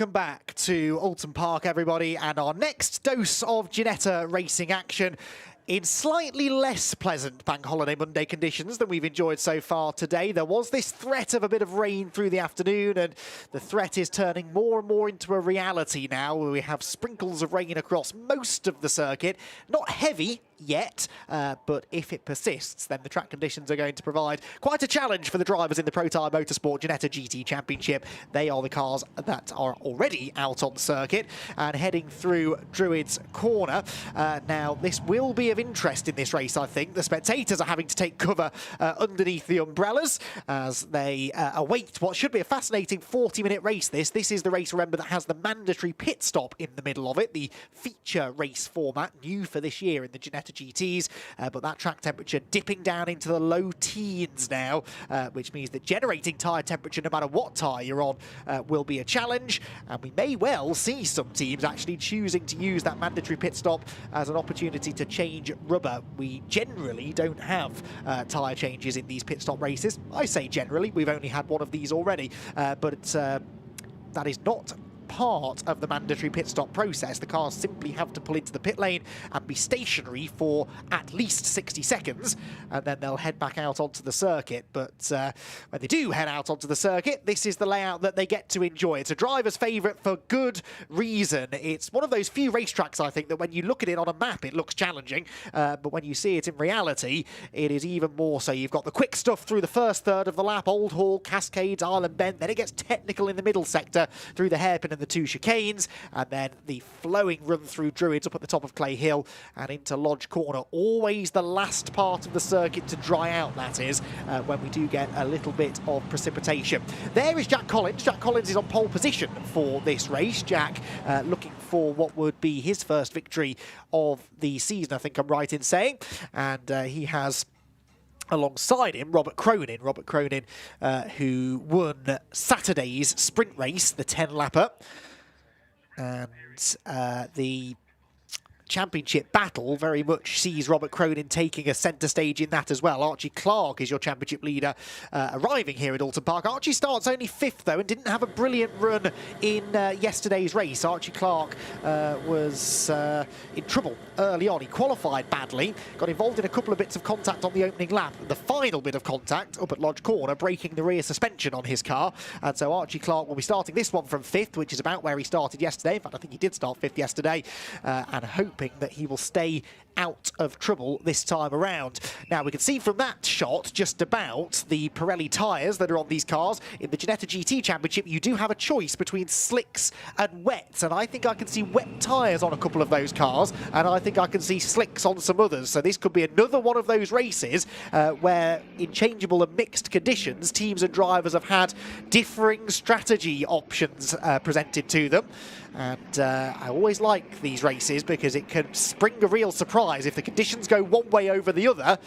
Welcome back to Oulton Park, everybody, and our next dose of Ginetta racing action in slightly less pleasant Bank Holiday Monday conditions than we've enjoyed so far today. There was this threat of a bit of rain through the afternoon, and the threat is turning more and more into a reality now, where we have sprinkles of rain across most of the circuit. Not heavy yet, but if it persists, then the track conditions are going to provide quite a challenge for the drivers in the Protyre Motorsport Ginetta GT Championship. They are the cars that are already out on circuit and heading through Druids Corner. Now, this will be of interest in this race, I think. The spectators are having to take cover underneath the umbrellas as they await what should be a fascinating 40-minute race. This is the race, remember, that has the mandatory pit stop in the middle of it, the feature race format, new for this year in the Ginetta GTs, but that track temperature dipping down into the low teens now, which means that generating tyre temperature, no matter what tyre you're on, will be a challenge, and we may well see some teams actually choosing to use that mandatory pit stop as an opportunity to change rubber. We generally don't have tyre changes in these pit stop races. I say generally, we've only had one of these already, but that is not part of the mandatory pit stop process. The cars simply have to pull into the pit lane and be stationary for at least 60 seconds, and then they'll head back out onto the circuit. But when they do head out onto the circuit, this is the layout that they get to enjoy. It's a driver's favourite for good reason. It's one of those few racetracks, I think, that when you look at it on a map, it looks challenging, but when you see it in reality, it is even more so. You've got the quick stuff through the first third of the lap, Old Hall, Cascades, Island Bend, then it gets technical in the middle sector through the hairpin and the two chicanes, and then the flowing run through Druids up at the top of Clay Hill and into Lodge Corner. Always the last part of the circuit to dry out, that is, when we do get a little bit of precipitation. There is Jack Collins. Jack Collins is on pole position for this race. Jack looking for what would be his first victory of the season, I think I'm right in saying, and he has alongside him Robert Cronin. Robert Cronin, who won Saturday's sprint race, the 10-lapper. And the championship battle very much sees Robert Cronin taking a centre stage in that as well. Archie Clark is your championship leader arriving here at Oulton Park. Archie starts only 5th though and didn't have a brilliant run in yesterday's race. Archie Clark was in trouble early on. He qualified badly, got involved in a couple of bits of contact on the opening lap. The final bit of contact up at Lodge Corner, breaking the rear suspension on his car. And so Archie Clark will be starting this one from 5th, which is about where he started yesterday. In fact, I think he did start 5th yesterday, and hoping that he will stay out of trouble this time around. Now, we can see from that shot just about the Pirelli tyres that are on these cars. In the Ginetta GT Championship, you do have a choice between slicks and wets, and I think I can see wet tyres on a couple of those cars, and I think I can see slicks on some others. So this could be another one of those races where in changeable and mixed conditions, teams and drivers have had differing strategy options presented to them. And I always like these races because it can spring a real surprise. If the conditions go one way over the other,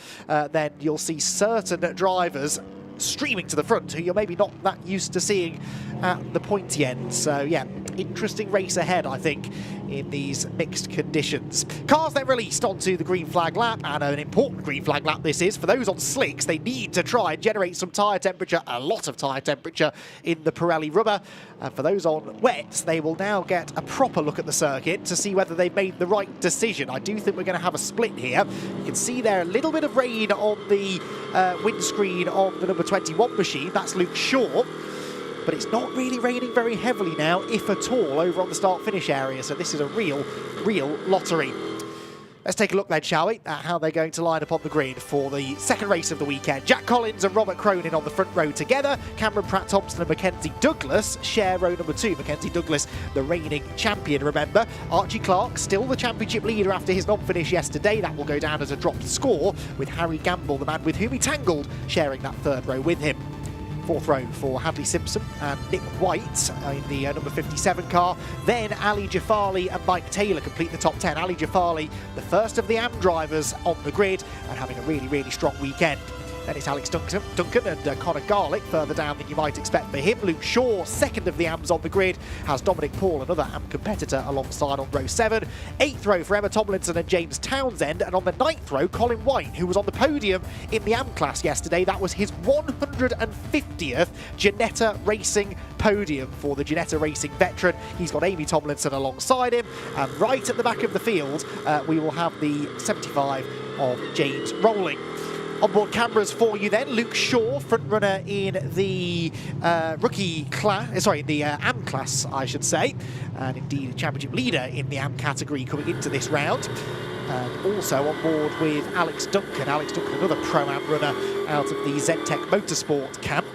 then you'll see certain drivers streaming to the front who you're maybe not that used to seeing at the pointy end. So yeah, interesting race ahead, I think, in these mixed conditions. Cars then released onto the green flag lap, and an important green flag lap this is. For those on slicks, they need to try and generate some tyre temperature, a lot of tyre temperature in the Pirelli rubber. And for those on wets, they will now get a proper look at the circuit to see whether they've made the right decision. I do think we're going to have a split here. You can see there a little bit of rain on the windscreen of the number 21 machine. That's Luke Shaw. But it's not really raining very heavily now, if at all, over on the start-finish area. So this is a real lottery. Let's take a look then, shall we, at how they're going to line up on the grid for the second race of the weekend. Jack Collins and Robert Cronin on the front row together. Cameron Pratt-Thompson and Mackenzie Douglas share row number 2. Mackenzie Douglas, the reigning champion, remember. Archie Clark, still the championship leader after his non-finish yesterday. That will go down as a dropped score, with Harry Gamble, the man with whom he tangled, sharing that third row with him. Fourth row for Hadley Simpson and Nick White in the number 57 car. Then Ali Jafali and Mike Taylor complete the top 10. Ali Jafali, the first of the AM drivers on the grid and having a really strong weekend. Then it's Alex Duncan and Connor Garlick further down than you might expect for him. Luke Shaw, second of the AMs on the grid, has Dominic Paul, another AM competitor, alongside on row 7. 8th row for Emma Tomlinson and James Townsend, and on the 9th row, Colin White, who was on the podium in the AM class yesterday. That was his 150th Ginetta Racing podium for the Ginetta Racing veteran. He's got Amy Tomlinson alongside him, and right at the back of the field, we will have the 75 of James Rowling. Onboard cameras for you then. Luke Shaw, front runner in the rookie class, the AM class, I should say, and indeed a championship leader in the AM category coming into this round. And also on board with Alex Duncan. Alex Duncan, another Pro-Am runner out of the Xentek Motorsport camp.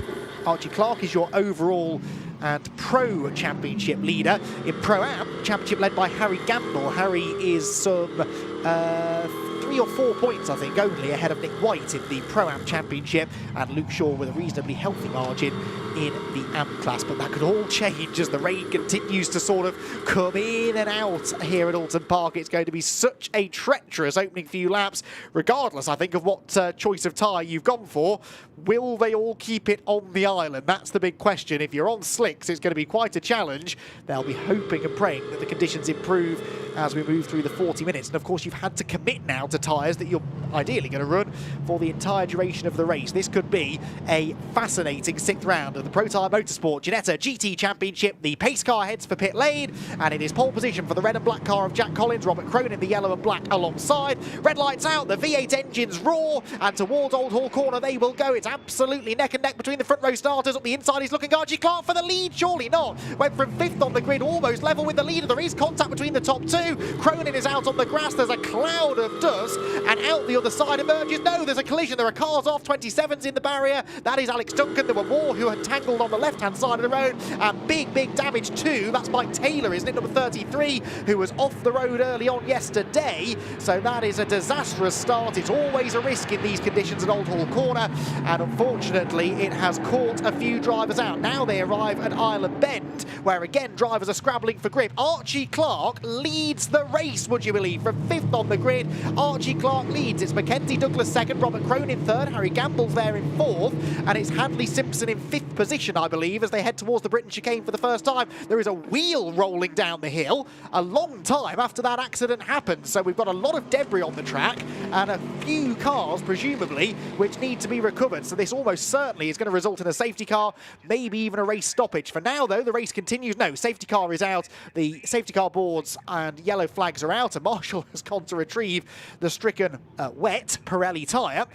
Archie Clark is your overall and Pro Championship leader. In Pro-Am, championship led by Harry Gamble. Harry is some 3 or 4 points, I think, only ahead of Nick White in the Pro-Am Championship, and Luke Shaw with a reasonably healthy margin in the AM class. But that could all change as the rain continues to sort of come in and out here at Oulton Park. It's going to be such a treacherous opening few laps, regardless, I think, of what choice of tyre you've gone for. Will they all keep it on the island? That's the big question. If you're on slicks, it's going to be quite a challenge. They'll be hoping and praying that the conditions improve as we move through the 40 minutes. And of course, you've had to commit now to tyres that you're ideally going to run for the entire duration of the race. This could be a fascinating 6th round of the Protyre Motorsport Ginetta GT Championship. The pace car heads for pit lane, and it is pole position for the red and black car of Jack Collins, Robert Cronin, the yellow and black alongside. Red lights out, the V8 engines roar, and towards Old Hall Corner they will go. It's absolutely neck and neck between the front row starters. Up the inside he's looking Archie Clark for the lead, surely not. Went from 5th on the grid, almost level with the leader. There is contact between the top 2. Cronin is out on the grass, there's a cloud of dust, and out the other side emerges. No, there's a collision, there are cars off, 27's in the barrier. That is Alex Duncan. There were more who had tangled on the left-hand side of the road, and big damage too. That's Mike Taylor, isn't it, number 33, who was off the road early on yesterday. So that is a disastrous start. It's always a risk in these conditions at Old Hall Corner, and unfortunately it has caught a few drivers out. Now they arrive at Island Bend, where again drivers are scrabbling for grip. Archie Clark leads the race, would you believe, from 5th on the grid. Archie Clark leads. It's Mackenzie Douglas 2nd, Robert Cronin 3rd, Harry Gamble's there in 4th, and it's Hadley Simpson in 5th position, I believe, as they head towards the Britain chicane for the first time. There is a wheel rolling down the hill a long time after that accident happened, so we've got a lot of debris on the track and a few cars, presumably, which need to be recovered. So this almost certainly is going to result in a safety car, maybe even a race stoppage. For now, though, the race continues. No, safety car is out. The safety car boards and yellow flags are out, and Marshall has gone to retrieve the stricken wet Pirelli tyre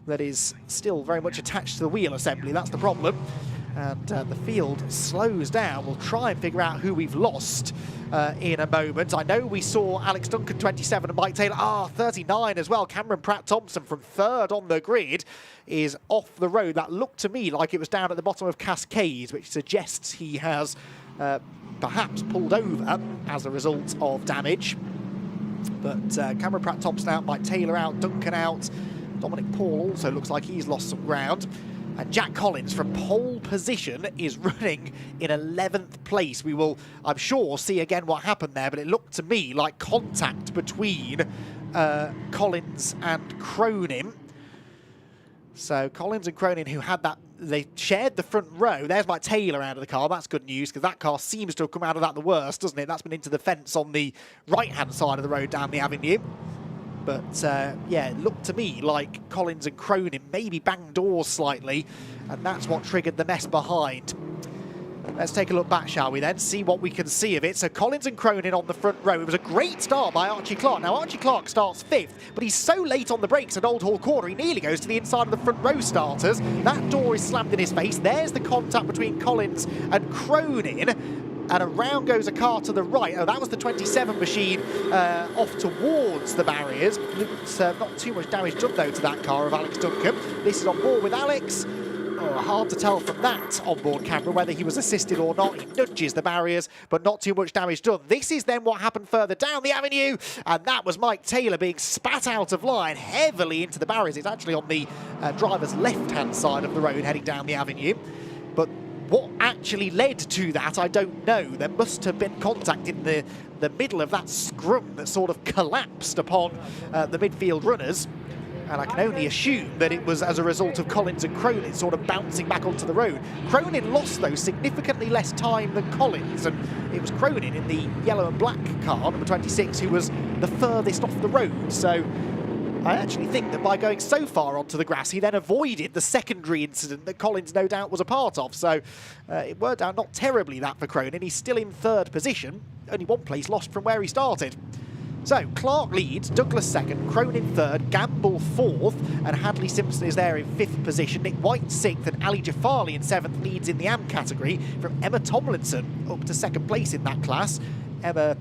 that is still very much attached to the wheel assembly. That's the problem. And the field slows down. We'll try and figure out who we've lost in a moment. I know we saw Alex Duncan 27 and Mike Taylor 39 as well. Cameron Pratt-Thompson from 3rd on the grid is off the road. That looked to me like it was down at the bottom of Cascades, which suggests he has perhaps pulled over as a result of damage. But Cameron Pratt-Thompson out, Mike Taylor out, Duncan out. Dominic Paul also looks like he's lost some ground. And Jack Collins from pole position is running in 11th place. We will, I'm sure, see again what happened there, but it looked to me like contact between Collins and Cronin. So Collins and Cronin, who had that, they shared the front row. There's Mike Taylor out of the car. That's good news, because that car seems to have come out of that the worst, doesn't it? That's been into the fence on the right-hand side of the road down the avenue. But, yeah, it looked to me like Collins and Cronin maybe banged doors slightly, and that's what triggered the mess behind. Let's take a look back, shall we then, see what we can see of it. So Collins and Cronin on the front row. It was a great start by Archie Clark. Now, Archie Clark starts 5th, but he's so late on the brakes at Old Hall Corner, he nearly goes to the inside of the front row starters. That door is slammed in his face. There's the contact between Collins and Cronin. And around goes a car to the right. Oh, that was the 27 machine off towards the barriers. Not too much damage done, though, to that car of Alex Duncan. This is on board with Alex. Oh, hard to tell from that onboard camera whether he was assisted or not. He nudges the barriers, but not too much damage done. This is then what happened further down the avenue, and that was Mike Taylor being spat out of line heavily into the barriers. It's actually on the driver's left-hand side of the road heading down the avenue. But what actually led to that, I don't know. There must have been contact in the middle of that scrum that sort of collapsed upon the midfield runners. And I can only assume that it was as a result of Collins and Cronin sort of bouncing back onto the road. Cronin lost, though, significantly less time than Collins, and it was Cronin in the yellow and black car, number 26, who was the furthest off the road. So I actually think that by going so far onto the grass, he then avoided the secondary incident that Collins no doubt was a part of. So it worked out not terribly that for Cronin. He's still in third position, only one place lost from where he started. So Clark leads, Douglas second, Cronin third, Gamble fourth, and Hadley Simpson is there in fifth position. Nick White sixth, and Ali Jafali in seventh leads in the AM category from Emma Tomlinson up to second place in that class. Emma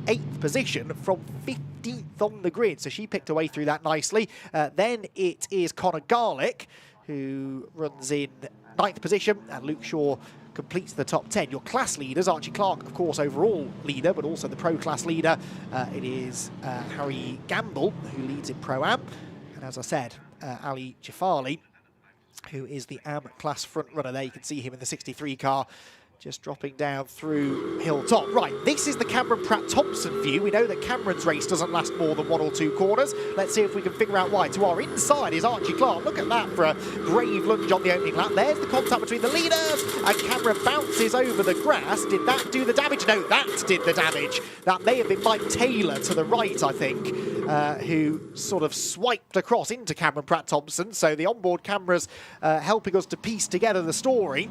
eighth position from 15th on the grid, so she picked her way through that nicely. Then it is Connor Garlick who runs in ninth position, and Luke Shaw completes the top 10. Your class leaders, Archie Clark, of course, overall leader, but also the pro class leader. It is Harry Gamble, who leads in Pro-Am. And as I said, Ali Jafali, who is the AM class front runner. There you can see him in the 63 car, just dropping down through Hilltop. Right, this is the Cameron Pratt-Thompson view. We know that Cameron's race doesn't last more than one or two corners. Let's see if we can figure out why. To our inside is Archie Clark. Look at that for a brave lunge on the opening lap. There's the contact between the leaders, and Cameron bounces over the grass. Did that do the damage? No, that did the damage. That may have been Mike Taylor to the right, I think, who sort of swiped across into Cameron Pratt-Thompson. So the onboard cameras helping us to piece together the story.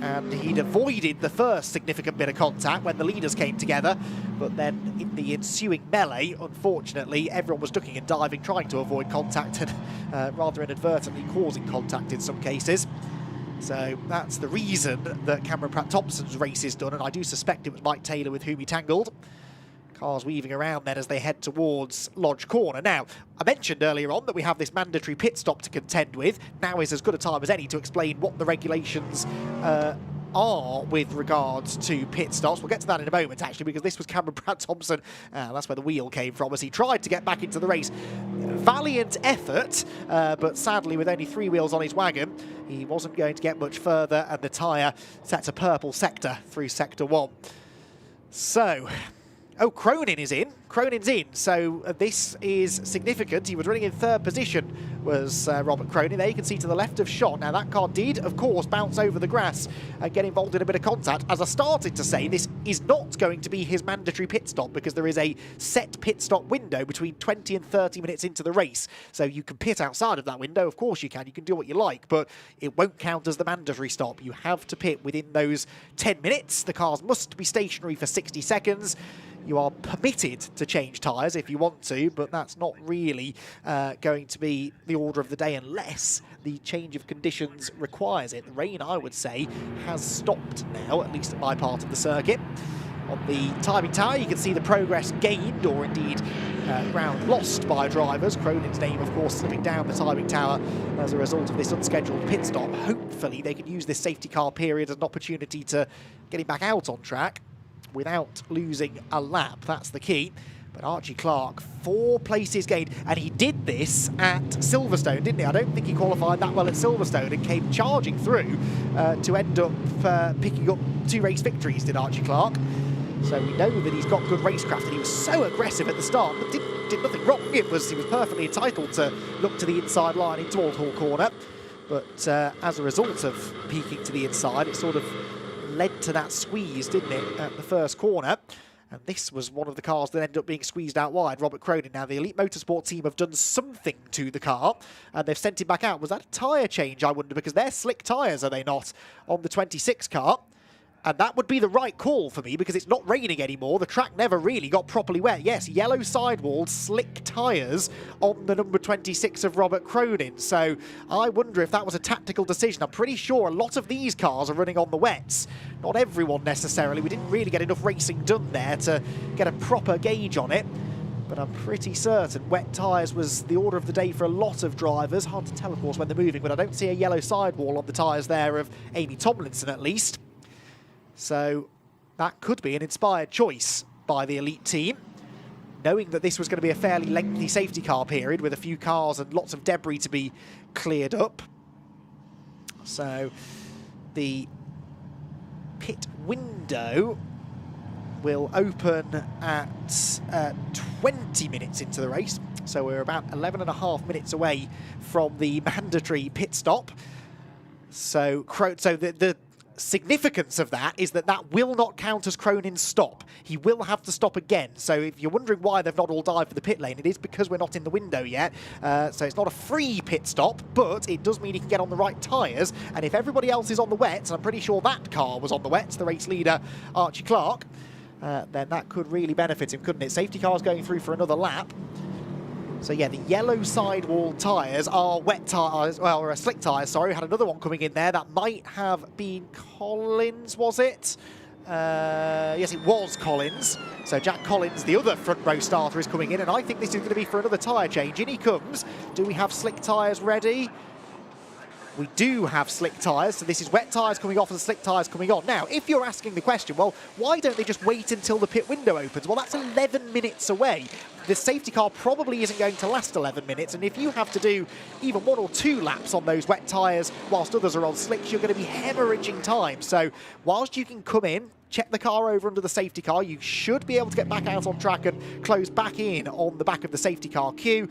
And he'd avoided the first significant bit of contact when the leaders came together, but then in the ensuing melee, unfortunately, everyone was ducking and diving, trying to avoid contact, and rather inadvertently causing contact in some cases. So that's the reason that Cameron Pratt-Thompson's race is done, and I do suspect it was Mike Taylor with whom he tangled. Cars weaving around then as they head towards Lodge Corner. Now, I mentioned earlier on that we have this mandatory pit stop to contend with. Now is as good a time as any to explain what the regulations are with regards to pit stops. We'll get to that in a moment, actually, because this was Cameron Pratt-Thompson. That's where the wheel came from as he tried to get back into the race. Valiant effort, but sadly with only 3 wheels on his wagon, he wasn't going to get much further, and the tyre sets a purple sector through Sector 1. So, oh, Cronin is in. Cronin's in, so this is significant. He was running in third position, was Robert Cronin. There you can see to the left of shot. Now, that car did, of course, bounce over the grass and get involved in a bit of contact. As I started to say, this is not going to be his mandatory pit stop because there is a set pit stop window between 20 and 30 minutes into the race. So you can pit outside of that window. Of course you can. You can do what you like, but it won't count as the mandatory stop. You have to pit within those 10 minutes. The cars must be stationary for 60 seconds. You are permitted to change tyres if you want to, but that's not really going to be the order of the day unless the change of conditions requires it. The rain, I would say, has stopped now, at least at my part of the circuit. On the timing tower, you can see the progress gained, or indeed ground lost by drivers. Cronin's name, of course, slipping down the timing tower as a result of this unscheduled pit stop. Hopefully they can use this safety car period as an opportunity to get him back out on track without losing a lap. That's the key. But Archie Clark, 4 places gained, and he did this at Silverstone, didn't he? I don't think he qualified that well at Silverstone and came charging through to end up picking up 2 race victories, did Archie Clark. So we know that he's got good racecraft, and he was so aggressive at the start, but did nothing wrong. He was perfectly entitled to look to the inside line into Oulton Corner. But as a result of peeking to the inside, it sort of led to that squeeze, didn't it, at the first corner. And this was one of the cars that ended up being squeezed out wide, Robert Cronin. Now, the Elite Motorsport team have done something to the car, and they've sent him back out. Was that a tyre change, I wonder, because they're slick tyres, are they not, on the 26 car? And that would be the right call for me because it's not raining anymore. The track never really got properly wet. Yes, yellow sidewalls, slick tyres on the number 26 of Robert Cronin. So I wonder if that was a tactical decision. I'm pretty sure a lot of these cars are running on the wets. Not everyone necessarily. We didn't really get enough racing done there to get a proper gauge on it. But I'm pretty certain wet tyres was the order of the day for a lot of drivers. Hard to tell, of course, when they're moving, but I don't see a yellow sidewall on the tyres there of Amy Tomlinson, at least. So that could be an inspired choice by the Elite team, knowing that this was going to be a fairly lengthy safety car period with a few cars and lots of debris to be cleared up. So the pit window will open at 20 minutes into the race. So we're about 11.5 minutes away from the mandatory pit stop. So the significance of that is that that will not count as Cronin's stop. He will have to stop again. So if you're wondering why they've not all dived for the pit lane, it is because we're not in the window yet. So it's not a free pit stop, but it does mean he can get on the right tyres. And if everybody else is on the wets, and I'm pretty sure that car was on the wets, the race leader, Archie Clark, then that could really benefit him, couldn't it? Safety car's going through for another lap. So yeah, the yellow sidewall tyres are wet tyres, well, slick tyres, sorry. We had another one coming in there. That might have been Collins, was it? Yes, it was Collins. So Jack Collins, the other front row starter, is coming in, and I think this is going to be for another tyre change. In he comes. Do we have slick tyres ready? We do have slick tyres, so this is wet tyres coming off and slick tyres coming on. Now, if you're asking the question, well, why don't they just wait until the pit window opens? Well, that's 11 minutes away. The safety car probably isn't going to last 11 minutes, and if you have to do even 1 or 2 laps on those wet tyres whilst others are on slicks, you're going to be hemorrhaging time. So whilst you can come in, check the car over under the safety car, you should be able to get back out on track and close back in on the back of the safety car queue.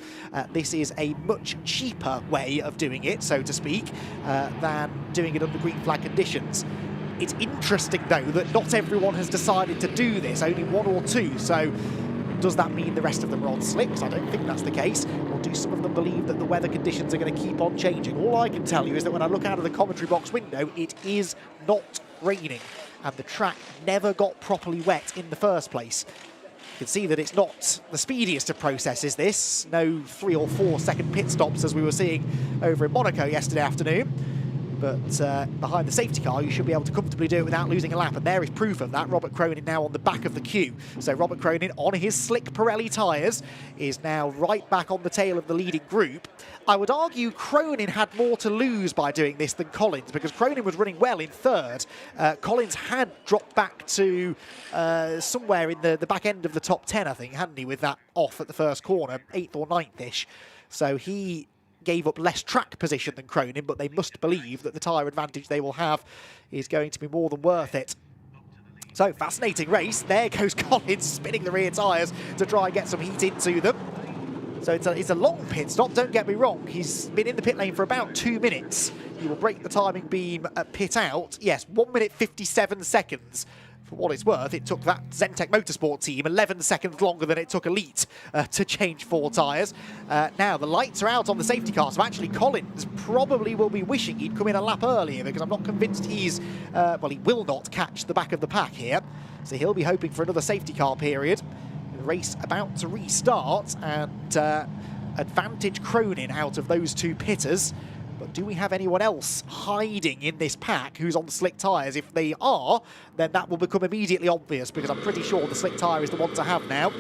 This is a much cheaper way of doing it, so to speak, than doing it under green flag conditions. It's interesting, though, that not everyone has decided to do this, only 1 or 2. So does that mean the rest of them are on slicks? I don't think that's the case. Or do some of them believe that the weather conditions are going to keep on changing? All I can tell you is that when I look out of the commentary box window, it is not raining, and the track never got properly wet in the first place. You can see that it's not the speediest of processes, this. No 3 or 4 second pit stops as we were seeing over in Monaco yesterday afternoon. But behind the safety car, you should be able to comfortably do it without losing a lap. And there is proof of that. Robert Cronin now on the back of the queue. So Robert Cronin on his slick Pirelli tyres is now right back on the tail of the leading group. I would argue Cronin had more to lose by doing this than Collins, because Cronin was running well in third. Collins had dropped back to somewhere in the back end of the top 10, I think, hadn't he, with that off at the first corner, 8th or 9th-ish. So he gave up less track position than Cronin, but they must believe that the tyre advantage they will have is going to be more than worth it. So, fascinating race. There goes Collins spinning the rear tyres to try and get some heat into them. So it's a long pit stop, don't get me wrong. He's been in the pit lane for about 2 minutes. He will break the timing beam at pit out. Yes, 1 minute 57 seconds. For what it's worth, it took that Xentek Motorsport team 11 seconds longer than it took Elite to change 4 tyres. Now, the lights are out on the safety car, so actually Collins probably will be wishing he'd come in a lap earlier, because I'm not convinced he's, well, he will not catch the back of the pack here. So he'll be hoping for another safety car period. The race about to restart, and advantage Cronin out of those 2 pitters. But do we have anyone else hiding in this pack who's on the slick tyres? If they are, then that will become immediately obvious, because I'm pretty sure the slick tyre is the one to have now.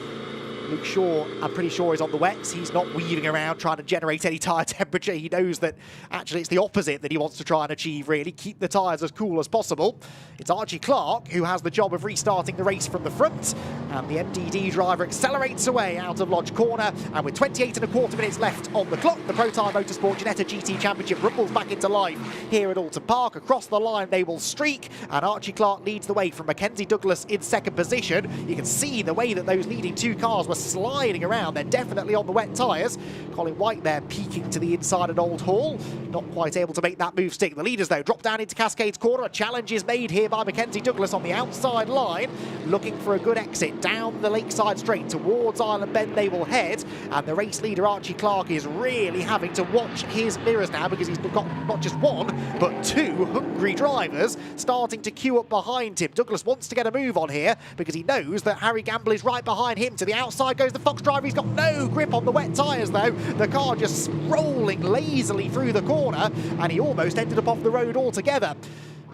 Luke Shaw, I'm pretty sure, is on the wets. He's not weaving around trying to generate any tyre temperature. He knows that actually it's the opposite that he wants to try and achieve, really. Keep the tyres as cool as possible. It's Archie Clark who has the job of restarting the race from the front. And the MDD driver accelerates away out of Lodge Corner. And with 28.25 minutes left on the clock, the Protyre Motorsport Ginetta GT Championship rumbles back into life here at Oulton Park. Across the line they will streak. And Archie Clark leads the way from Mackenzie Douglas in second position. You can see the way that those leading 2 cars were sliding around. They're definitely on the wet tyres. Colin White there peeking to the inside at Old Hall. Not quite able to make that move stick. The leaders, though, drop down into Cascades Corner. A challenge is made here by Mackenzie Douglas on the outside line, looking for a good exit down the Lakeside Straight towards Island Bend they will head. And the race leader, Archie Clark, is really having to watch his mirrors now, because he's got not just 1, but 2 hungry drivers starting to queue up behind him. Douglas wants to get a move on here, because he knows that Harry Gamble is right behind him. To the outside goes the Fox driver. He's got no grip on the wet tyres, though. The car just rolling lazily through the corner, and he almost ended up off the road altogether.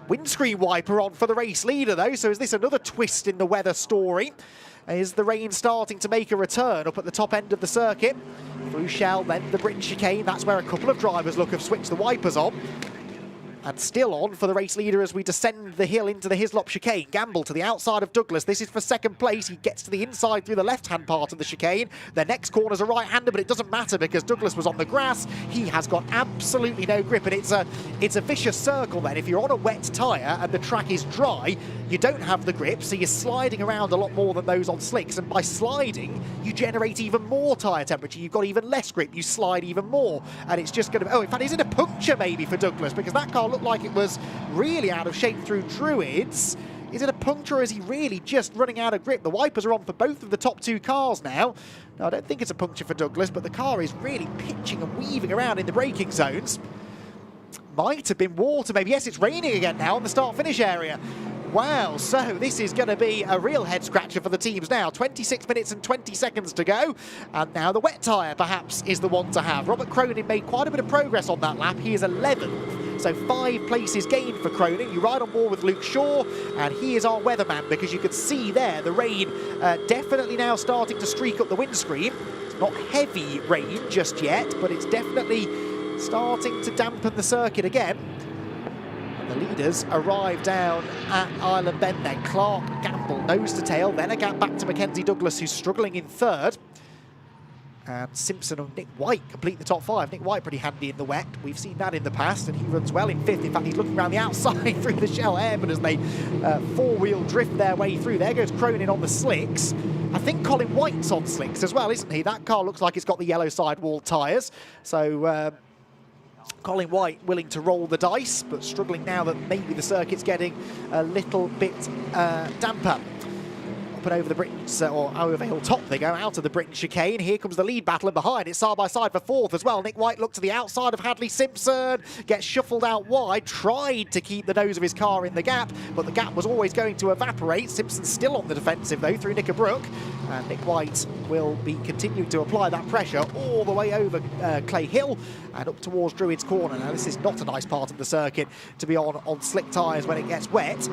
Windscreen wiper on for the race leader, though, so is this another twist in the weather story? Is the rain starting to make a return up at the top end of the circuit? Through Shell, then the Britain chicane. That's where a couple of drivers look have switched the wipers on. And still on for the race leader as we descend the hill into the Hislop chicane. Gamble to the outside of Douglas. This is for second place. He gets to the inside through the left-hand part of the chicane. The next corner's a right-hander, but it doesn't matter because Douglas was on the grass. He has got absolutely no grip, and it's a vicious circle then. If you're on a wet tyre and the track is dry, you don't have the grip, so you're sliding around a lot more than those on slicks. And by sliding, you generate even more tyre temperature. You've got even less grip. You slide even more, and it's just going to... Oh, in fact, is it a puncture maybe for Douglas? Because that car looked like it was really out of shape through Druids. Is it a puncture, or is he really just running out of grip? The wipers are on for both of the top two cars now. No, I don't think it's a puncture for Douglas, but the car is really pitching and weaving around in the braking zones. Might have been water, maybe. Yes, it's raining again now on the start-finish area. Wow, so this is going to be a real head-scratcher for the teams now. 26 minutes and 20 seconds to go. And now the wet tyre, perhaps, is the one to have. Robert Cronin made quite a bit of progress on that lap. He is 11th, so 5 places gained for Cronin. You ride on board with Luke Shaw, and he is our weatherman, because you can see there the rain definitely now starting to streak up the windscreen. It's not heavy rain just yet, but it's definitely starting to dampen the circuit again. The leaders arrive down at Island Bend then. Clark, Gamble, nose to tail, then a gap back to Mackenzie Douglas, who's struggling in third. And Simpson and Nick White complete the top 5. Nick White pretty handy in the wet. We've seen that in the past, and he runs well in 5th. In fact, he's looking around the outside through the shell airman as they four-wheel drift their way through. There goes Cronin on the slicks. I think Colin White's on slicks as well, isn't he? That car looks like it's got the yellow sidewall tyres. So... Colin White willing to roll the dice, but struggling now that maybe the circuit's getting a little bit damper. Up and over the Britain, or over Hilltop they go, out of the Britain chicane. Here comes the lead battle, and behind it's side by side for 4th as well. Nick White looked to the outside of Hadley Simpson, gets shuffled out wide, tried to keep the nose of his car in the gap, but the gap was always going to evaporate. Simpson's still on the defensive though through Knickerbrook, and Nick White will be continuing to apply that pressure all the way over Clay Hill and up towards Druids Corner. Now this is not a nice part of the circuit to be on slick tyres when it gets wet.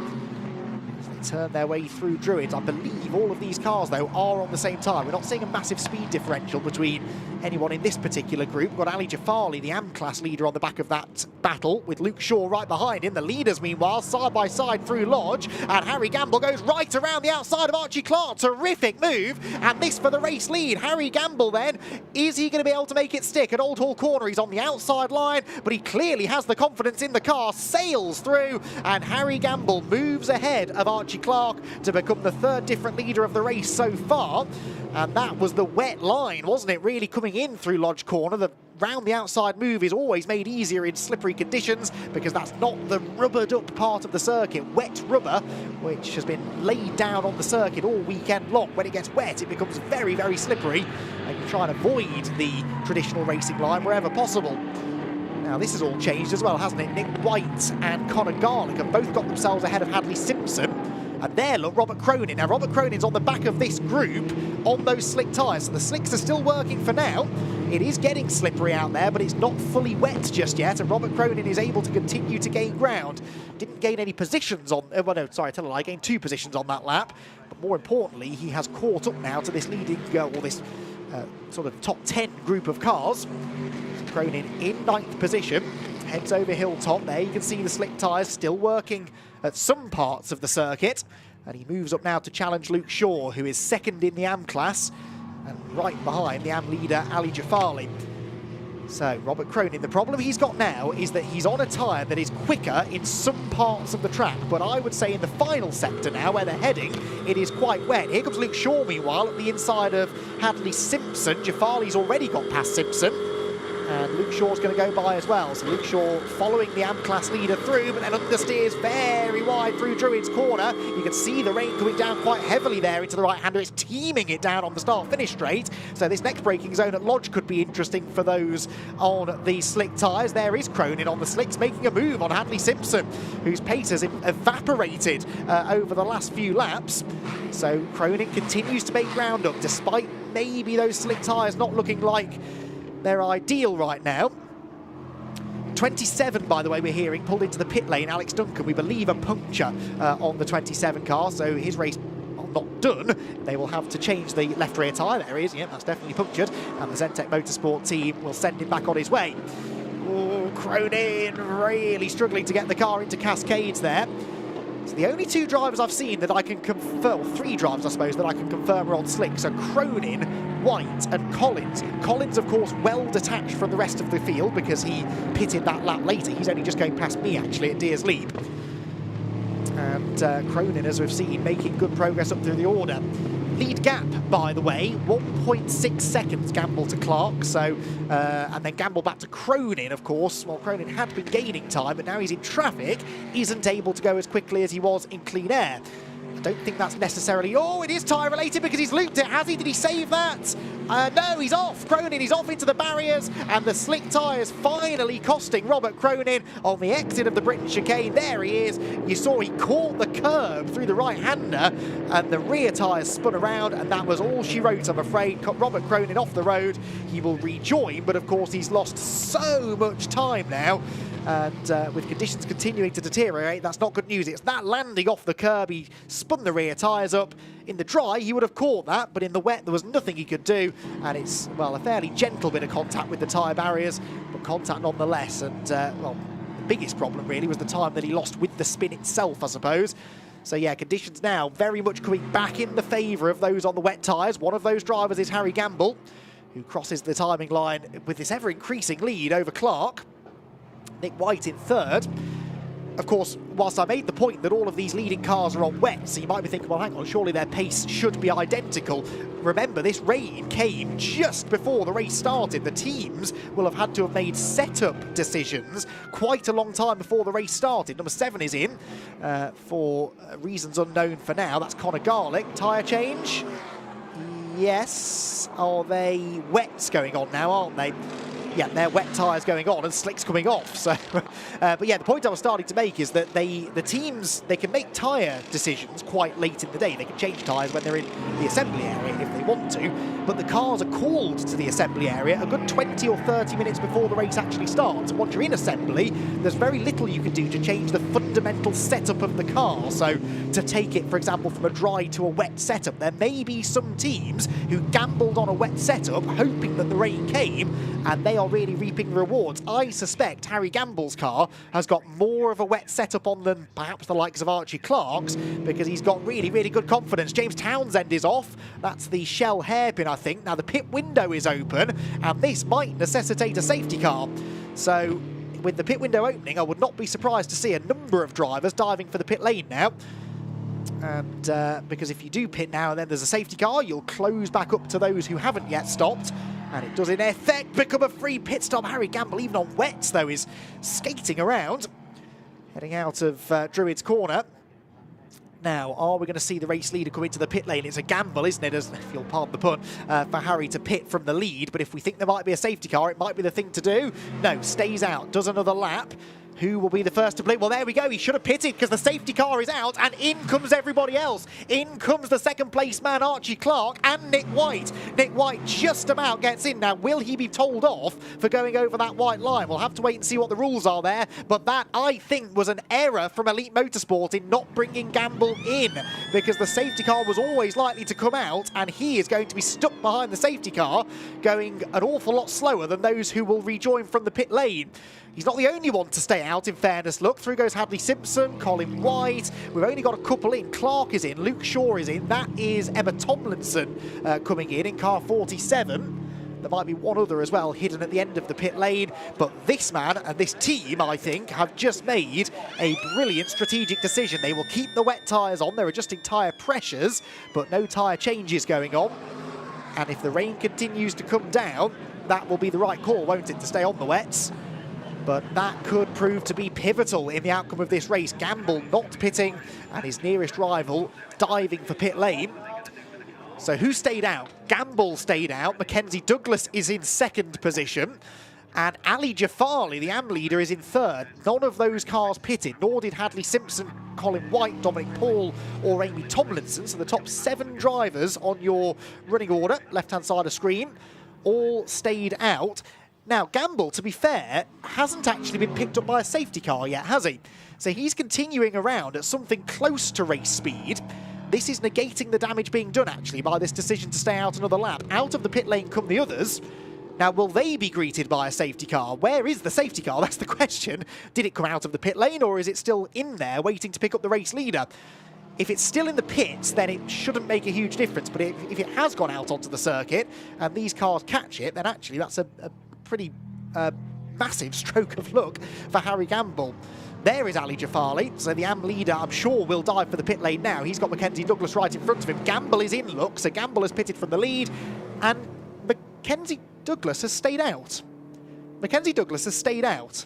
Turn their way through Druids. I believe all of these cars, though, are on the same tyre. We're not seeing a massive speed differential between anyone in this particular group. We've got Ali Jafali, the AM-class leader, on the back of that battle, with Luke Shaw right behind him. The leaders, meanwhile, side by side through Lodge, and Harry Gamble goes right around the outside of Archie Clark. Terrific move, and this for the race lead. Harry Gamble, then, is he going to be able to make it stick? At Old Hall Corner, he's on the outside line, but he clearly has the confidence in the car, sails through, and Harry Gamble moves ahead of Archie Clark to become the 3rd different leader of the race so far. And that was the wet line, wasn't it, really coming in through Lodge Corner. The round the outside move is always made easier in slippery conditions because that's not the rubbered up part of the circuit. Wet rubber, which has been laid down on the circuit all weekend long. When it gets wet, it becomes very, very slippery, and you try and avoid the traditional racing line wherever possible. Now this has all changed as well, hasn't it? Nick White and Conor Garlick have both got themselves ahead of Hadley Simpson. And there, look, Robert Cronin. Now, Robert Cronin's on the back of this group on those slick tyres. So the slicks are still working for now. It is getting slippery out there, but it's not fully wet just yet. And Robert Cronin is able to continue to gain ground. Didn't gain any positions on... well, no, sorry, tell a lie. Gained 2 positions on that lap. But more importantly, he has caught up now to this leading... or this sort of top 10 group of cars. Cronin in 9th position. Heads over Hilltop there. You can see the slick tyres still working at some parts of the circuit, and he moves up now to challenge Luke Shaw, who is 2nd in the AM class, and right behind the AM leader Ali Jafali. So Robert Cronin, the problem he's got now is that he's on a tyre that is quicker in some parts of the track, but I would say in the final sector now, where they're heading, it is quite wet. Here comes Luke Shaw, meanwhile, at the inside of Hadley Simpson. Jafali's already got past Simpson, and Luke Shaw's going to go by as well. So Luke Shaw following the AM-class leader through, but then understeers very wide through Druids Corner. You can see the rain coming down quite heavily there into the right-hander. It's teeming it down on the start-finish straight. So this next braking zone at Lodge could be interesting for those on the slick tyres. There is Cronin on the slicks, making a move on Hadley Simpson, whose pace has evaporated over the last few laps. So Cronin continues to make ground up, despite maybe those slick tyres not looking like they're ideal right now. 27, by the way, we're hearing, pulled into the pit lane. Alex Duncan, we believe, a puncture on the 27 car, so his race not done. They will have to change the left rear tyre. There he is, yeah, that's definitely punctured, and the Xentek Motorsport team will send him back on his way. Oh, Cronin really struggling to get the car into cascades there. So the only two drivers I've seen that I can confirm, 3 drivers I suppose, that I can confirm are on slick. So Cronin, White and Collins. Collins, of course, well detached from the rest of the field because he pitted that lap later. He's only just going past me, actually, at Deers Leap. And Cronin, as we've seen, making good progress up through the order. Lead gap, by the way, 1.6 seconds Gamble to Clark. So, and then Gamble back to Cronin, of course. Well, Cronin had been gaining time, but now he's in traffic, isn't able to go as quickly as he was in clean air. I don't think that's necessarily... Oh, it is tyre related because he's looped it, has he? Did he save that? No, he's off. Cronin, he's off into the barriers, and the slick tyres finally costing Robert Cronin on the exit of the Britain chicane. There he is. You saw he caught the curb through the right-hander, and the rear tyres spun around, and that was all she wrote, I'm afraid. Robert Cronin off the road. He will rejoin, but of course he's lost so much time now. And with conditions continuing to deteriorate, that's not good news. It's that landing off the curb. He spun the rear tyres up. In the dry, he would have caught that, but in the wet, there was nothing he could do. And it's, well, a fairly gentle bit of contact with the tyre barriers, but contact nonetheless. And, well, the biggest problem, really, was the time that he lost with the spin itself, I suppose. So, yeah, conditions now very much coming back in the favour of those on the wet tyres. One of those drivers is Harry Gamble, who crosses the timing line with this ever-increasing lead over Clark. Nick White in third. Of course, whilst I made the point that all of these leading cars are on wet, so you might be thinking, well, hang on, surely their pace should be identical. Remember, this rain came just before the race started. The teams will have had to have made setup decisions quite a long time before the race started. Number 7 is in for reasons unknown for now. That's Connor Garlick. Tyre change? Yes. Are they wets going on now, aren't they? Yeah, they're wet tyres going on and slicks coming off. So, but yeah, the point I was starting to make is that the teams, they can make tyre decisions quite late in the day. They can change tyres when they're in the assembly area if they want to, but the cars are called to the assembly area a good 20 or 30 minutes before the race actually starts. And once you're in assembly, there's very little you can do to change the fundamental setup of the car. So to take it, for example, from a dry to a wet setup, there may be some teams who gambled on a wet setup, hoping that the rain came, and they are really reaping rewards. I suspect Harry Gamble's car has got more of a wet setup on than perhaps the likes of Archie Clark's, because he's got really, really good confidence. James Townsend is off. That's the Shell hairpin, I think. Now the pit window is open, and this might necessitate a safety car. So with the pit window opening, I would not be surprised to see a number of drivers diving for the pit lane now. And because if you do pit now and then there's a safety car, you'll close back up to those who haven't yet stopped. And it does in effect become a free pit stop. Harry Gamble, even on wets though, is skating around, heading out of Druid's corner. Now, are we going to see the race leader come into the pit lane? It's a gamble, isn't it, as, if you'll pardon the pun, for Harry to pit from the lead. But if we think there might be a safety car, it might be the thing to do. No, stays out, does another lap. Who will be the first to blink? Well, there we go. He should have pitted because the safety car is out, and in comes everybody else. In comes the second place man, Archie Clark, and Nick White. Nick White just about gets in. Now, will he be told off for going over that white line? We'll have to wait and see what the rules are there. But that, I think, was an error from Elite Motorsport in not bringing Gamble in, because the safety car was always likely to come out, and he is going to be stuck behind the safety car, going an awful lot slower than those who will rejoin from the pit lane. He's not the only one to stay out, in fairness. Look, through goes Hadley Simpson, Colin White. We've only got a couple in. Clark is in, Luke Shaw is in. That is Emma Tomlinson coming in car 47. There might be one other as well, hidden at the end of the pit lane. But this man and this team, I think, have just made a brilliant strategic decision. They will keep the wet tyres on. They're adjusting tyre pressures, but no tyre changes going on. And if the rain continues to come down, that will be the right call, won't it, to stay on the wets? But that could prove to be pivotal in the outcome of this race. Gamble not pitting, and his nearest rival diving for pit lane. So who stayed out? Gamble stayed out. Mackenzie Douglas is in second position. And Ali Jafali, the AM leader, is in third. None of those cars pitted, nor did Hadley Simpson, Colin White, Dominic Paul or Amy Tomlinson. So the top 7 drivers on your running order, left-hand side of screen, all stayed out. Now, Gamble, to be fair, hasn't actually been picked up by a safety car yet, has he? So he's continuing around at something close to race speed. This is negating the damage being done, actually, by this decision to stay out another lap. Out of the pit lane come the others. Now, will they be greeted by a safety car? Where is the safety car? That's the question. Did it come out of the pit lane, or is it still in there waiting to pick up the race leader? If it's still in the pits, then it shouldn't make a huge difference. But if it has gone out onto the circuit and these cars catch it, then actually that's a pretty massive stroke of luck for Harry Gamble. There is Ali Jafali, so the AM leader, I'm sure, will dive for the pit lane now. He's got Mackenzie Douglas right in front of him. Gamble is in luck, so Gamble has pitted from the lead, and Mackenzie Douglas has stayed out. Mackenzie Douglas has stayed out.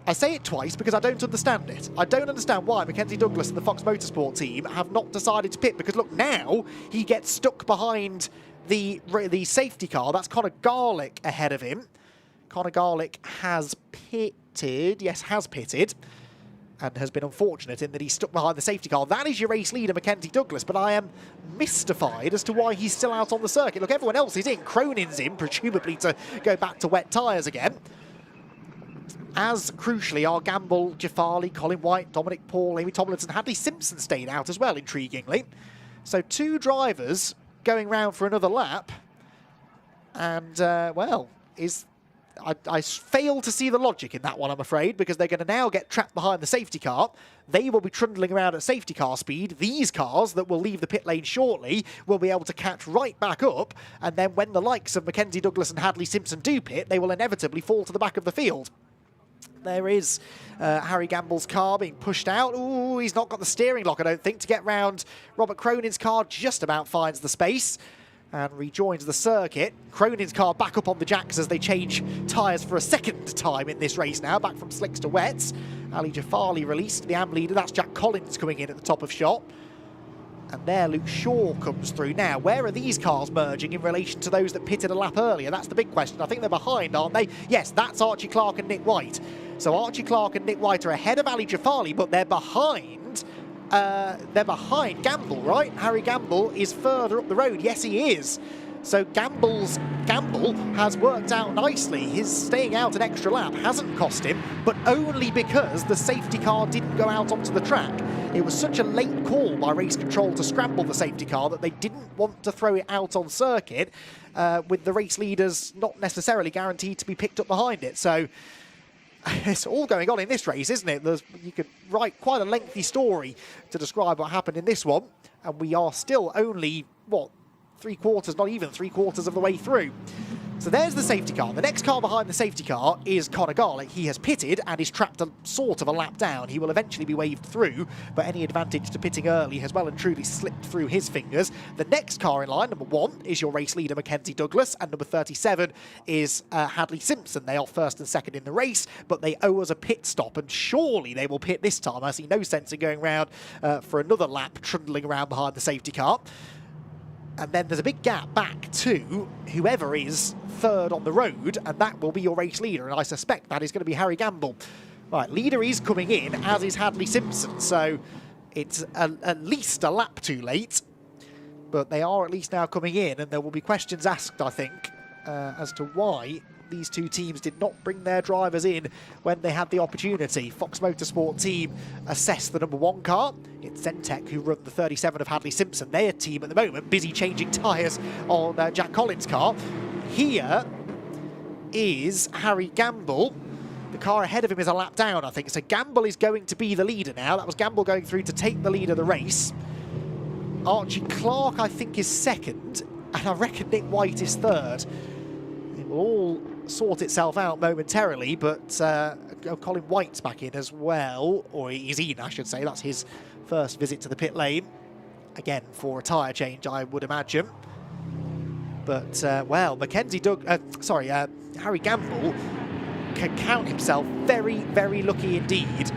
I say it twice because I don't understand it. I don't understand why Mackenzie Douglas and the Fox Motorsport team have not decided to pit, because look, now he gets stuck behind the safety car. That's Conor Garlick ahead of him. Conor Garlick has pitted, yes, has pitted, and has been unfortunate in that he's stuck behind the safety car. That is your race leader, Mackenzie Douglas, but I am mystified as to why he's still out on the circuit. Look, everyone else is in. Cronin's in, presumably to go back to wet tyres again. As, crucially, are Gamble, Jafali, Colin White, Dominic Paul, Amy Tomlinson, Hadley Simpson stayed out as well, intriguingly. So 2 drivers going round for another lap. And, well, I fail to see the logic in that one, I'm afraid, because they're going to now get trapped behind the safety car. They will be trundling around at safety car speed. These cars that will leave the pit lane shortly will be able to catch right back up, and then when the likes of Mackenzie Douglas and Hadley Simpson do pit, they will inevitably fall to the back of the field. There is Harry Gamble's car being pushed out. Ooh, he's not got the steering lock, I don't think, to get round. Robert Cronin's car just about finds the space and rejoins the circuit. Cronin's car back up on the jacks as they change tyres for a second time in this race now, back from slicks to wets. Ali Jafali released, the AM leader. That's Jack Collins coming in at the top of shot. And there Luke Shaw comes through. Now, where are these cars merging in relation to those that pitted a lap earlier? That's the big question. I think they're behind, aren't they? Yes, that's Archie Clark and Nick White. So Archie Clark and Nick White are ahead of Ali Jafali, but they're behind Gamble, right? Harry Gamble is further up the road. Yes, he is. So Gamble has worked out nicely. His staying out an extra lap hasn't cost him, but only because the safety car didn't go out onto the track. It was such a late call by race control to scramble the safety car that they didn't want to throw it out on circuit, with the race leaders not necessarily guaranteed to be picked up behind it. So it's all going on in this race, isn't it? You could write quite a lengthy story to describe what happened in this one, and we are still only, what, 3/4, not even 3/4 of the way through. So there's the safety car. The next car behind the safety car is Conor Garlick. He has pitted and is trapped a sort of a lap down. He will eventually be waved through, but any advantage to pitting early has well and truly slipped through his fingers. The next car in line, number 1, is your race leader, Mackenzie Douglas, and number 37 is Hadley Simpson. They are first and second in the race, but they owe us a pit stop, and surely they will pit this time. I see no sense in going round for another lap, trundling around behind the safety car. And then there's a big gap back to whoever is third on the road, and that will be your race leader, and I suspect that is going to be Harry Gamble. Right, leader is coming in, as is Hadley Simpson, so it's at least a lap too late, but they are at least now coming in, and there will be questions asked, I think, as to why these two teams did not bring their drivers in when they had the opportunity. Fox Motorsport team assess the number 1 car. It's Xentek who run the 37 of Hadley Simpson. Their team at the moment busy changing tyres on Jack Collins' car. Here is Harry Gamble. The car ahead of him is a lap down, I think. So Gamble is going to be the leader now. That was Gamble going through to take the lead of the race. Archie Clark, I think, is second. And I reckon Nick White is third. It will all sort itself out momentarily, but Colin White's back in as well, or he's in, I should say. That's his first visit to the pit lane, again for a tyre change, I would imagine. But well, Harry Gamble can count himself very, very lucky indeed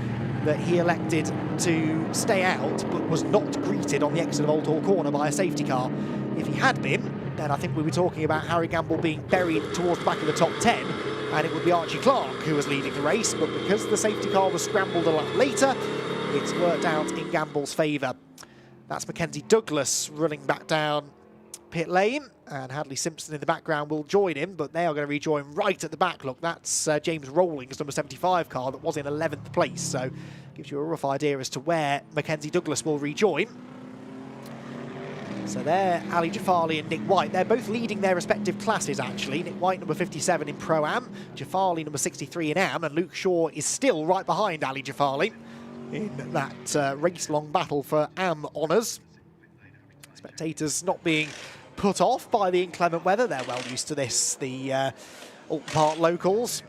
that he elected to stay out, but was not greeted on the exit of Old Hall Corner by a safety car. If he had been, then I think we'd be talking about Harry Gamble being buried towards the back of the top 10, and it would be Archie Clark who was leading the race, but because the safety car was scrambled a lap later, it's worked out in Gamble's favour. That's Mackenzie Douglas running back down pit lane, and Hadley Simpson in the background will join him, but they are going to rejoin right at the back. Look, that's James Rowling's number 75 car that was in 11th place, so gives you a rough idea as to where Mackenzie Douglas will rejoin. So there, Ali Jafali and Nick White, they're both leading their respective classes actually. Nick White number 57 in Pro-Am, Jafali number 63 in Am, and Luke Shaw is still right behind Ali Jafali in that race-long battle for Am honours. Spectators not being put off by the inclement weather, they're well used to this, the Oulton Park locals.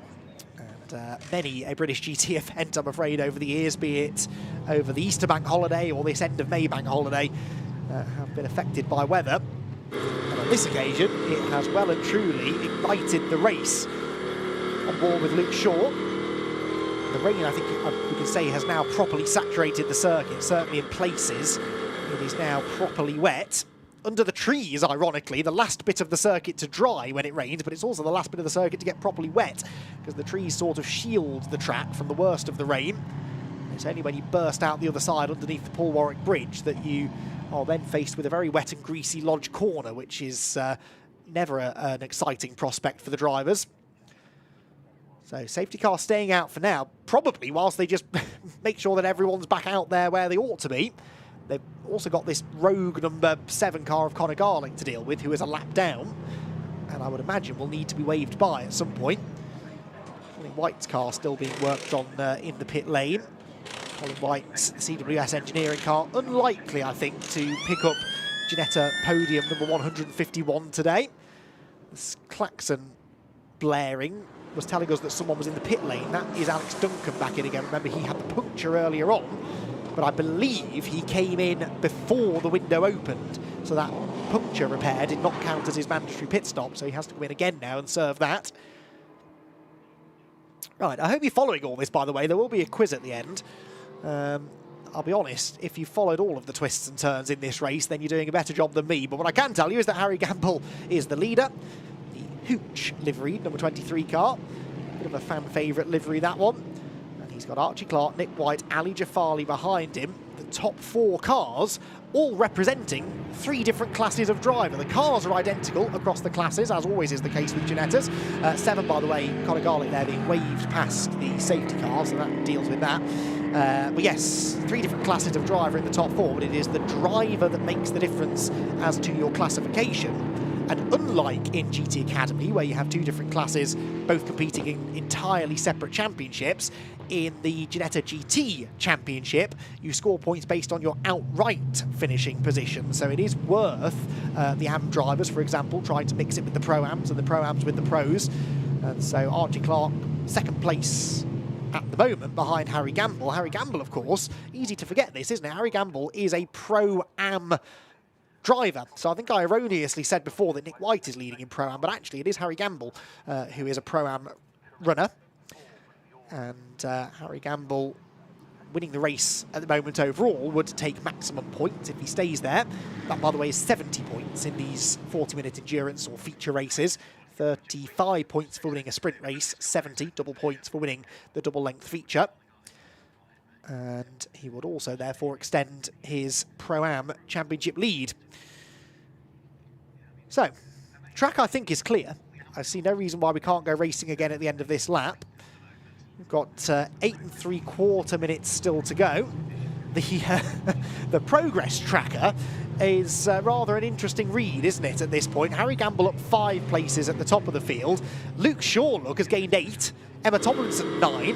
And many a British GT event, I'm afraid, over the years, be it over the Easter bank holiday or this end of May bank holiday, have been affected by weather. And on this occasion, it has well and truly ignited the race. On board with Luke Shaw. The rain, I think we can say, has now properly saturated the circuit, certainly in places. It is now properly wet. Under the trees, ironically, the last bit of the circuit to dry when it rains, but it's also the last bit of the circuit to get properly wet, because the trees sort of shield the track from the worst of the rain. It's only when you burst out the other side underneath the Paul Warwick Bridge that you are then faced with a very wet and greasy Lodge corner, which is never an exciting prospect for the drivers. So safety car staying out for now, probably whilst they just make sure that everyone's back out there where they ought to be. They've also got this rogue number 7 car of Conor Garlick to deal with, who is a lap down, and I would imagine will need to be waved by at some point. Colin White's car still being worked on in the pit lane. Colin White's CWS engineering car, unlikely, I think, to pick up Ginetta podium number 151 today. This klaxon blaring was telling us that someone was in the pit lane. That is Alex Duncan back in again. Remember, he had the puncture earlier on, but I believe he came in before the window opened, so that puncture repair did not count as his mandatory pit stop, so he has to come in again now and serve that. Right, I hope you're following all this, by the way. There will be a quiz at the end. I'll be honest, if you followed all of the twists and turns in this race, then you're doing a better job than me. But what I can tell you is that Harry Gamble is the leader. The Hooch livery, number 23 car. Bit of a fan favourite livery, that one. And he's got Archie Clark, Nick White, Ali Jafali behind him. The top 4 cars, all representing 3 different classes of driver. The cars are identical across the classes, as always is the case with Ginettas. 7, by the way, Conor Garlick there being waved past the safety car, so that deals with that. But yes, 3 different classes of driver in the top 4, but it is the driver that makes the difference as to your classification. And unlike in GT Academy, where you have 2 different classes both competing in entirely separate championships, in the Ginetta GT Championship, you score points based on your outright finishing position. So it is worth the AM drivers, for example, trying to mix it with the Pro-Ams and the Pro-Ams with the Pros. And so Archie Clark, 2nd place at the moment behind Harry Gamble. Harry Gamble, of course, easy to forget this, isn't it? Harry Gamble is a Pro-Am driver. So I think I erroneously said before that Nick White is leading in Pro-Am, but actually it is Harry Gamble who is a Pro-Am runner. And Harry Gamble winning the race at the moment overall would take maximum points if he stays there. That, by the way, is 70 points in these 40-minute endurance or feature races. 35 points for winning a sprint race, 70 double points for winning the double-length feature. And he would also, therefore, extend his Pro-Am championship lead. So, track, I think, is clear. I see no reason why we can't go racing again at the end of this lap. We've got 8 3/4 minutes still to go. The progress tracker is rather an interesting read, isn't it, at this point? Harry Gamble up 5 places at the top of the field. Luke Shaw, look, has gained 8. Emma Tomlinson, 9.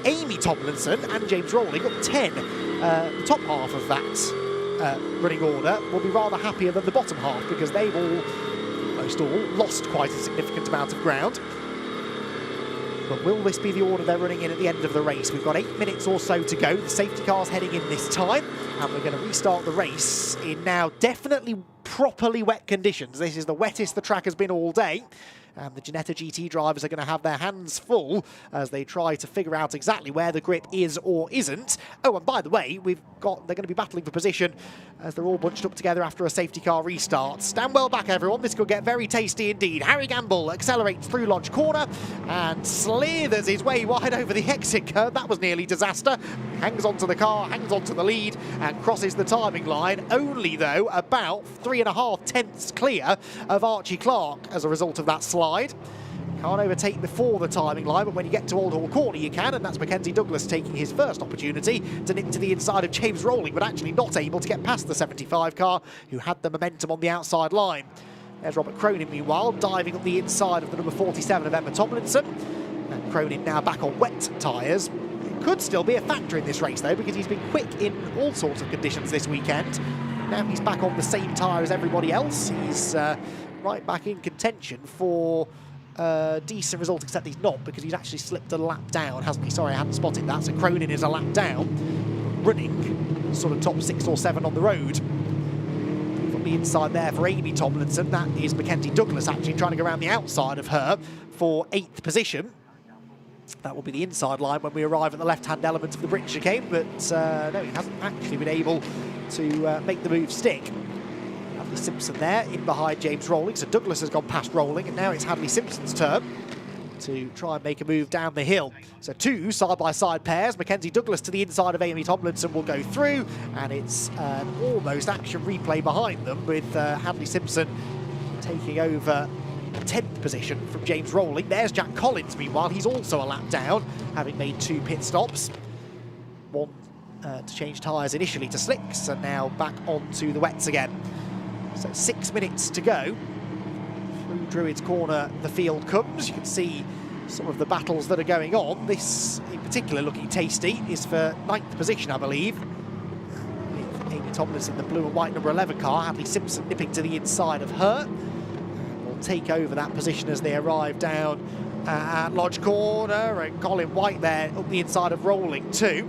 Amy Tomlinson and James Rowling up 10. The top half of that running order will be rather happier than the bottom half, because they've almost all lost quite a significant amount of ground. But will this be the order they're running in at the end of the race? We've got 8 minutes or so to go. The safety car's heading in this time, and we're going to restart the race in now definitely properly wet conditions. This is the wettest the track has been all day. And the Ginetta GT drivers are going to have their hands full as they try to figure out exactly where the grip is or isn't. Oh, and by the way, they're going to be battling for position as they're all bunched up together after a safety car restart. Stand well back, everyone. This could get very tasty indeed. Harry Gamble accelerates through Lodge Corner and slithers his way wide over the exit curve. That was nearly disaster. Hangs onto the car, hangs onto the lead, and crosses the timing line. Only, though, about 3.5 tenths clear of Archie Clark as a result of that slide. Can't overtake before the timing line, but when you get to Old Hall Corner you can, and that's Mackenzie Douglas taking his first opportunity to nip to the inside of James Rowling, but actually not able to get past the 75 car, who had the momentum on the outside line. There's Robert Cronin, meanwhile, diving up the inside of the number 47 of Emma Tomlinson. And Cronin now back on wet tyres. It could still be a factor in this race, though, because he's been quick in all sorts of conditions this weekend. Now he's back on the same tyre as everybody else. He's right back in contention for a decent result, except he's not, because he's actually slipped a lap down, hasn't he? Sorry, I hadn't spotted that. So Cronin is a lap down, running sort of top 6 or 7 on the road. From the inside there for Amy Tomlinson, that is Mackenzie Douglas actually trying to go around the outside of her for 8th position. That will be the inside line when we arrive at the left-hand element of the British chicane, but no, he hasn't actually been able to make the move stick. Hadley Simpson there, in behind James Rowling, so Douglas has gone past Rowling, and now it's Hadley Simpson's turn to try and make a move down the hill. So 2 side-by-side pairs. Mackenzie Douglas to the inside of Amy Tomlinson will go through, and it's an almost action replay behind them, with Hadley Simpson taking over 10th position from James Rowling. There's Jack Collins, meanwhile. He's also a lap down, having made 2 pit stops. One to change tyres initially to slicks, and now back onto the wets again. So 6 minutes to go. Through Druids Corner, the field comes. You can see some of the battles that are going on. This, in particular, looking tasty, is for 9th position, I believe. With Amy Tomlinson, the blue and white number 11 car. Hadley Simpson nipping to the inside of her. Take over that position as they arrive down at Lodge Corner, and Colin White there up the inside of Rowling too.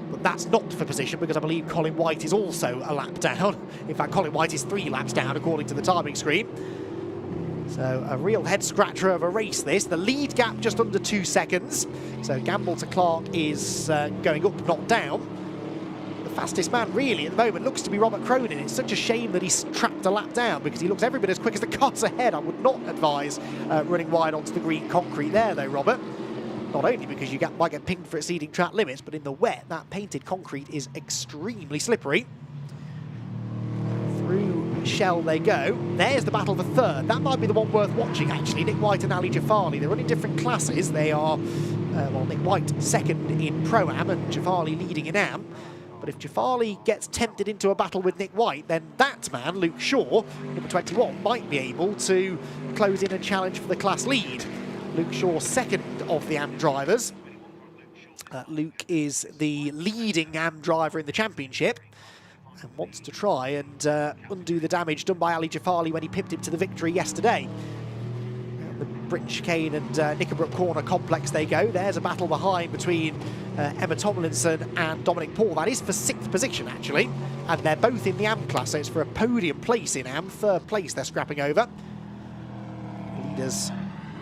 But that's not for position, because I believe Colin White is also a lap down. In fact, Colin White is 3 laps down according to the timing screen. So a real head scratcher of a race this. The lead gap just under 2 seconds. So Gamble to Clark is going up, not down. Fastest man really at the moment looks to be Robert Cronin. It's such a shame that he's trapped a lap down, because he looks every bit as quick as the cars ahead. I would not advise running wide onto the green concrete there though, Robert. Not only because you might get pinged for exceeding track limits, but in the wet, that painted concrete is extremely slippery. Through Shell they go. There's the battle for 3rd. That might be the one worth watching actually. Nick White and Ali Jafali. They're running different classes. They are, well, Nick White 2nd in Pro-Am and Jafali leading in Am. But if Jafali gets tempted into a battle with Nick White, then that man, Luke Shaw, number 21, might be able to close in and challenge for the class lead. Luke Shaw 2nd of the AM drivers. Luke is the leading AM driver in the championship and wants to try and undo the damage done by Ali Jafali when he pipped him to the victory yesterday. The Britten Chicane and Knickerbrook Corner complex they go. There's a battle behind between Emma Tomlinson and Dominic Paul. That is for 6th position, actually. And they're both in the AM class, so it's for a podium place in AM. 3rd place they're scrapping over. Leaders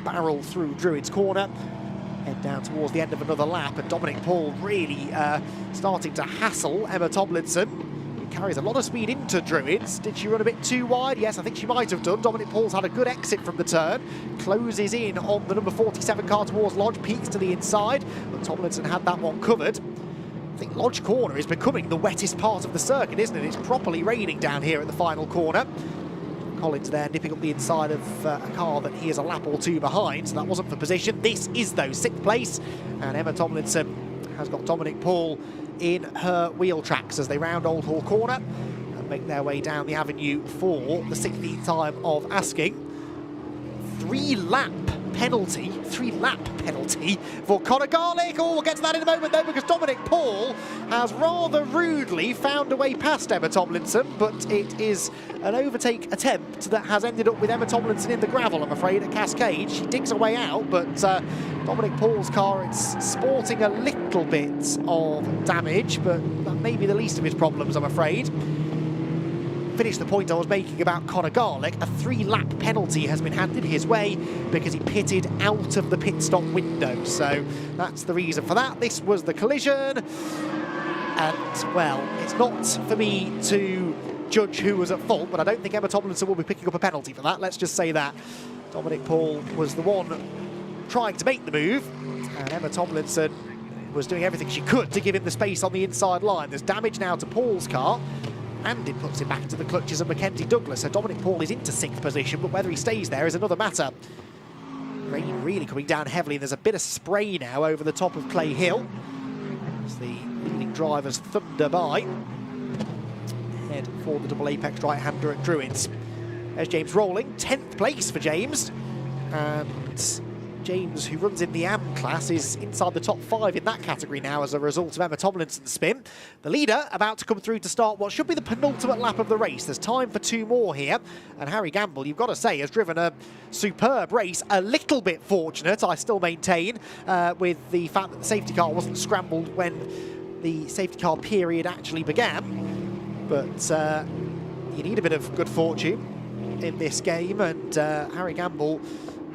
barrel through Druids Corner. Head down towards the end of another lap. And Dominic Paul really starting to hassle Emma Tomlinson. Carries a lot of speed into Druids. Did she run a bit too wide? Yes, I think she might have done. Dominic Paul's had a good exit from the turn. Closes in on the number 47 car towards Lodge, peaks to the inside, but Tomlinson had that one covered. I think Lodge Corner is becoming the wettest part of the circuit, isn't it? It's properly raining down here at the final corner. Collins there nipping up the inside of a car that he is a lap or 2 behind, so that wasn't for position. This is, though, 6th place, and Emma Tomlinson has got Dominic Paul in her wheel tracks as they round Old Hall Corner and make their way down the avenue for the 16th time of asking. 3-lap penalty for Conor Garlick. Oh, we'll get to that in a moment though, because Dominic Paul has rather rudely found a way past Emma Tomlinson, but it is an overtake attempt that has ended up with Emma Tomlinson in the gravel, I'm afraid, at Cascade. She digs her way out, but Dominic Paul's car, it's sporting a little bit of damage, but that may be the least of his problems, I'm afraid. Finish the point I was making about Conor Garlick. A 3-lap penalty has been handed his way because he pitted out of the pit stop window. So that's the reason for that. This was the collision. And, well, it's not for me to judge who was at fault, but I don't think Emma Tomlinson will be picking up a penalty for that. Let's just say that. Dominic Paul was the one trying to make the move, and Emma Tomlinson was doing everything she could to give him the space on the inside line. There's damage now to Paul's car, and it puts him back into the clutches of Mackenzie Douglas. So Dominic Paul is into 6th position, but whether he stays there is another matter. Rain really coming down heavily. There's a bit of spray now over the top of Clay Hill as the leading drivers thunder by. Head for the double apex right-hander at Druids. There's James Rolling, 10th place for James. And James, who runs in the AM class, is inside the top 5 in that category now as a result of Emma Tomlinson's spin. The leader about to come through to start what should be the penultimate lap of the race. There's time for 2 more here. And Harry Gamble, you've got to say, has driven a superb race. A little bit fortunate, I still maintain, with the fact that the safety car wasn't scrambled when the safety car period actually began. But you need a bit of good fortune in this game, and Harry Gamble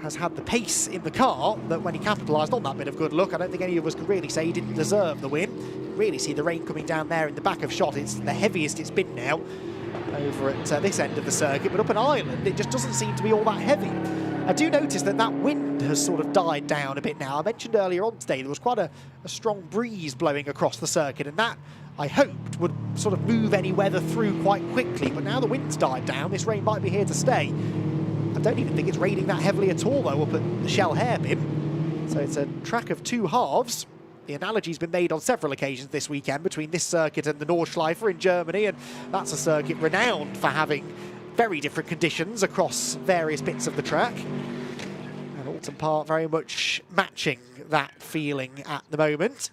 has had the pace in the car that when he capitalised on that bit of good luck, I don't think any of us could really say he didn't deserve the win. Really see the rain coming down there in the back of shot. It's the heaviest it's been now over at this end of the circuit, but up an island it just doesn't seem to be all that heavy. I do notice that that wind has sort of died down a bit now. I mentioned earlier on today there was quite a strong breeze blowing across the circuit, and that I hoped would sort of move any weather through quite quickly, but now the wind's died down. This rain might be here to stay. I don't even think it's raining that heavily at all, though, up at the Shell hairpin. So it's a track of 2 halves. The analogy's been made on several occasions this weekend between this circuit and the Nordschleife in Germany, and that's a circuit renowned for having very different conditions across various bits of the track. And Oulton Park very much matching that feeling at the moment.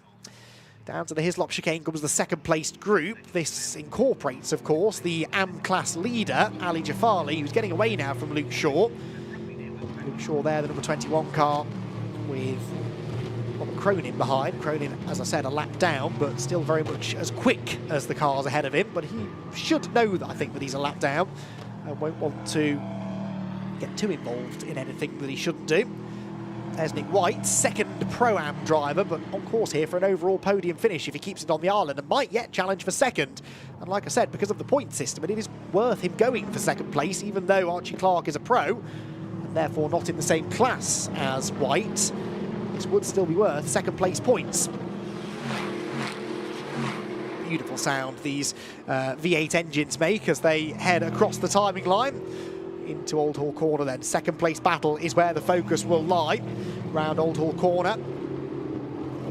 Down to the Hislop chicane comes the second-placed group. This incorporates, of course, the AM class leader, Ali Jafali, who's getting away now from Luke Shaw. Luke Shaw there, the number 21 car, with Robert Cronin behind. Cronin, as I said, a lap down, but still very much as quick as the cars ahead of him. But he should know that, I think, that he's a lap down and won't want to get too involved in anything that he shouldn't do. There's Nick White, second Pro-Am driver, but on course here for an overall podium finish if he keeps it on the island, and might yet challenge for second. And like I said, because of the point system, it is worth him going for second place, even though Archie Clark is a pro, and therefore not in the same class as White. This would still be worth second place points. Beautiful sound these V8 engines make as they head across the timing line into Old Hall Corner. Then second place battle is where the focus will lie, round Old Hall Corner.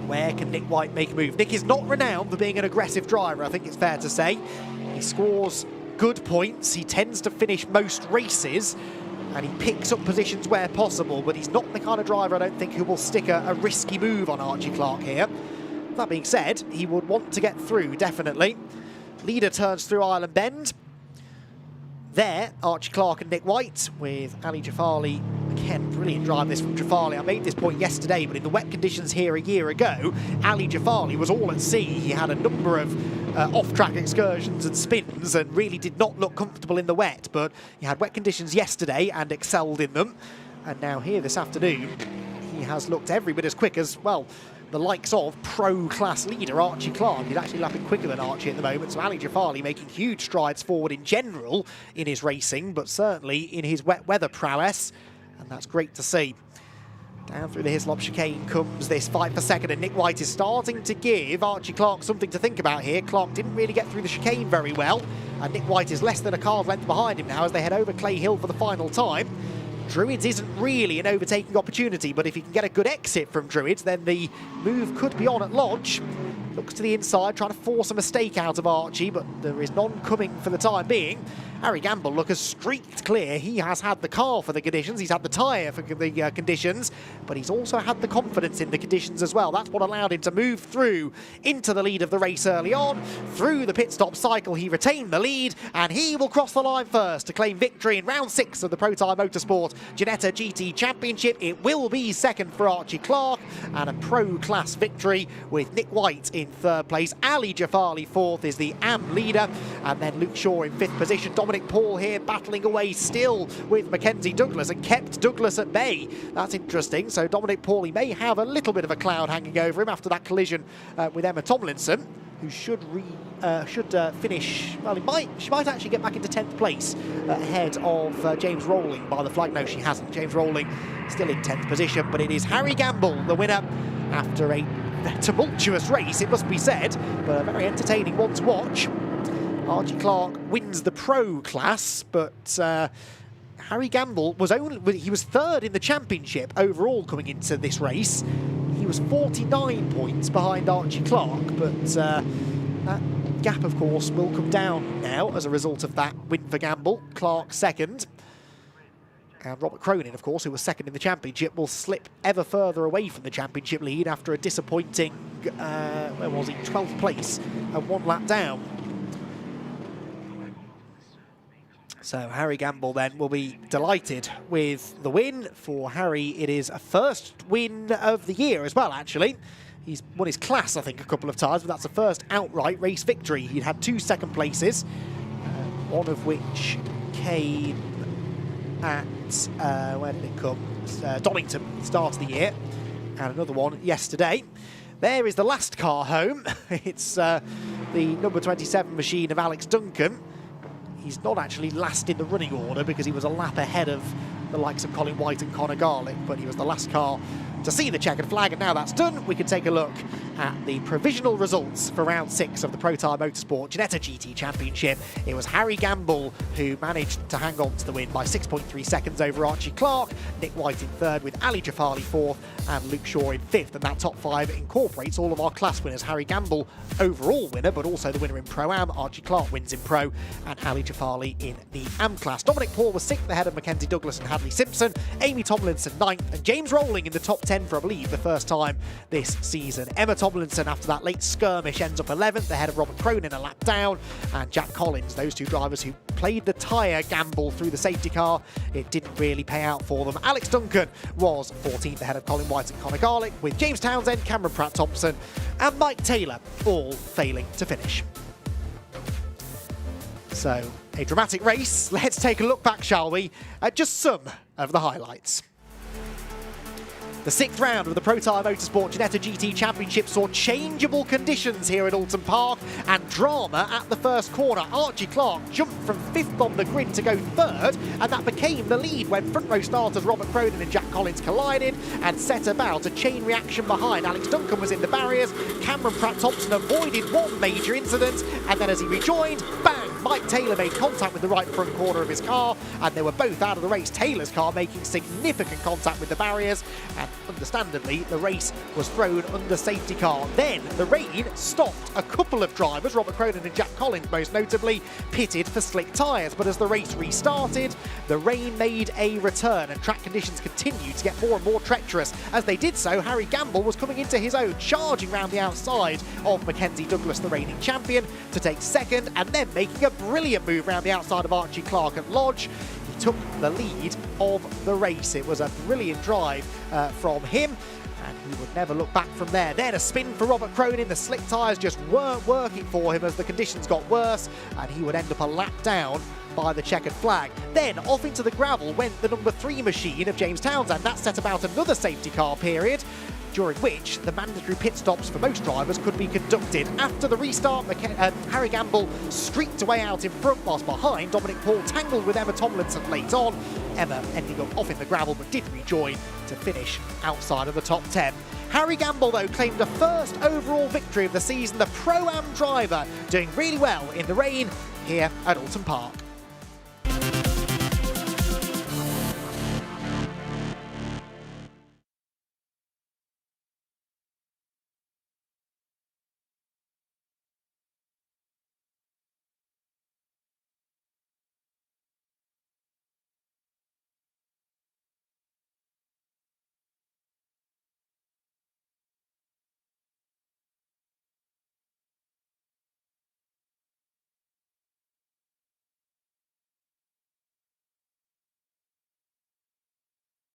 Where can Nick White make a move? Nick is not renowned for being an aggressive driver, I think it's fair to say. He scores good points, he tends to finish most races, and he picks up positions where possible, but he's not the kind of driver, I don't think, who will stick a risky move on Archie Clark here. That being said, he would want to get through, definitely. Leader turns through Island Bend. There, Archie Clark and Nick White, with Ali Jafali. Again, brilliant drive this from Jafali. I made this point yesterday, but in the wet conditions here a year ago, Ali Jafali was all at sea. He had a number of off-track excursions and spins and really did not look comfortable in the wet, but he had wet conditions yesterday and excelled in them. And now here this afternoon, he has looked every bit as quick as, well, the likes of pro-class leader Archie Clark. He's actually lapping quicker than Archie at the moment, so Ali Jafali making huge strides forward in general in his racing, but certainly in his wet weather prowess, and that's great to see. Down through the Hislop chicane comes this fight for second, and Nick White is starting to give Archie Clark something to think about here. Clark didn't really get through the chicane very well, and Nick White is less than a car's length behind him now as they head over Clay Hill for the final time. Druids isn't really an overtaking opportunity, but if he can get a good exit from Druids, then the move could be on at Lodge. Looks to the inside, trying to force a mistake out of Archie, but there is none coming for the time being. Harry Gamble, look, has streaked clear. He has had the car for the conditions, he's had the tyre for the conditions, but he's also had the confidence in the conditions as well. That's what allowed him to move through into the lead of the race early on. Through the pit stop cycle, he retained the lead, and he will cross the line first to claim victory in round 6 of the Protyre Motorsport Ginetta GT Championship. It will be second for Archie Clark, and a pro-class victory with Nick White in third place. Ali Jafali fourth is the AM leader, and then Luke Shaw in 5th position. Dominic Paul here battling away still with Mackenzie Douglas and kept Douglas at bay. That's interesting. So Dominic Paul, he may have a little bit of a cloud hanging over him after that collision with Emma Tomlinson, who should finish, well, she might actually get back into 10th place ahead of James Rolling by the flag. No, she hasn't. James Rolling still in 10th position, but it is Harry Gamble, the winner, after a tumultuous race, it must be said, but a very entertaining one to watch. Archie Clark wins the pro class, but Harry Gamble was he was third in the championship overall coming into this race. He was 49 points behind Archie Clark, but that gap, of course, will come down now as a result of that win for Gamble. Clark second. And Robert Cronin, of course, who was second in the championship, will slip ever further away from the championship lead after a disappointing, where was he, 12th place and 1 lap down. So Harry Gamble then will be delighted with the win. For Harry, it is a first win of the year as well, actually. He's won his class, I think, a couple of times, but that's the first outright race victory. He'd had 2 second places, one of which came at, where did it come? Donington, start of the year, and another one yesterday. There is the last car home. It's the number 27 machine of Alex Duncan. He's not actually last in the running order because he was a lap ahead of the likes of Colin White and Conor Garlick, but he was the last car to see the checkered flag, and now that's done, we can take a look at the provisional results for round 6 of the Protyre Motorsport Ginetta GT Championship. It was Harry Gamble who managed to hang on to the win by 6.3 seconds over Archie Clark, Nick White in third with Ali Jafali fourth and Luke Shaw in fifth, and that top 5 incorporates all of our class winners. Harry Gamble overall winner, but also the winner in Pro-Am. Archie Clark wins in Pro, and Ali Jafali in the Am class. Dominic Paul was 6th ahead of Mackenzie Douglas and Hadley Simpson, Amy Tomlinson 9th, and James Rowling in the top 10 for, I believe, the first time this season. Emma Tomlinson, after that late skirmish, ends up 11th ahead of Robert Cronin a lap down, and Jack Collins, those 2 drivers who played the tyre gamble through the safety car. It didn't really pay out for them. Alex Duncan was 14th ahead of Colin White and Conor Garlick, with James Townsend, Cameron Pratt-Thompson and Mike Taylor all failing to finish. So, a dramatic race. Let's take a look back, shall we, at just some of the highlights. The 6th round of the Protyre Motorsport Ginetta GT Championship saw changeable conditions here at Oulton Park and drama at the first corner. Archie Clark jumped from 5th on the grid to go 3rd, and that became the lead when front row starters Robert Cronin and Jack Collins collided and set about a chain reaction behind. Alex Duncan was in the barriers, Cameron Pratt-Thompson avoided one major incident, and then as he rejoined, bang! Mike Taylor made contact with the right front corner of his car, and they were both out of the race. Taylor's car making significant contact with the barriers, and understandably, the race was thrown under safety car. Then the rain stopped a couple of drivers, Robert Cronin and Jack Collins most notably, pitted for slick tyres. But as the race restarted, the rain made a return, and track conditions continued to get more and more treacherous. As they did so, Harry Gamble was coming into his own, charging round the outside of Mackenzie Douglas, the reigning champion, to take 2nd, and then making a brilliant move round the outside of Archie Clark at Lodge. He took the lead of the race. It was a brilliant drive from him, and he would never look back from there. Then a spin for Robert Cronin. The slick tyres just weren't working for him as the conditions got worse, and he would end up a lap down by the checkered flag. Then off into the gravel went the number 3 machine of James Townsend. That set about another safety car period, during which the mandatory pit stops for most drivers could be conducted. After the restart, Harry Gamble streaked away out in front, whilst behind Dominic Paul tangled with Emma Tomlinson late on. Emma ending up off in the gravel, but did rejoin to finish outside of the top 10. Harry Gamble, though, claimed the first overall victory of the season. The Pro-Am driver doing really well in the rain here at Oulton Park.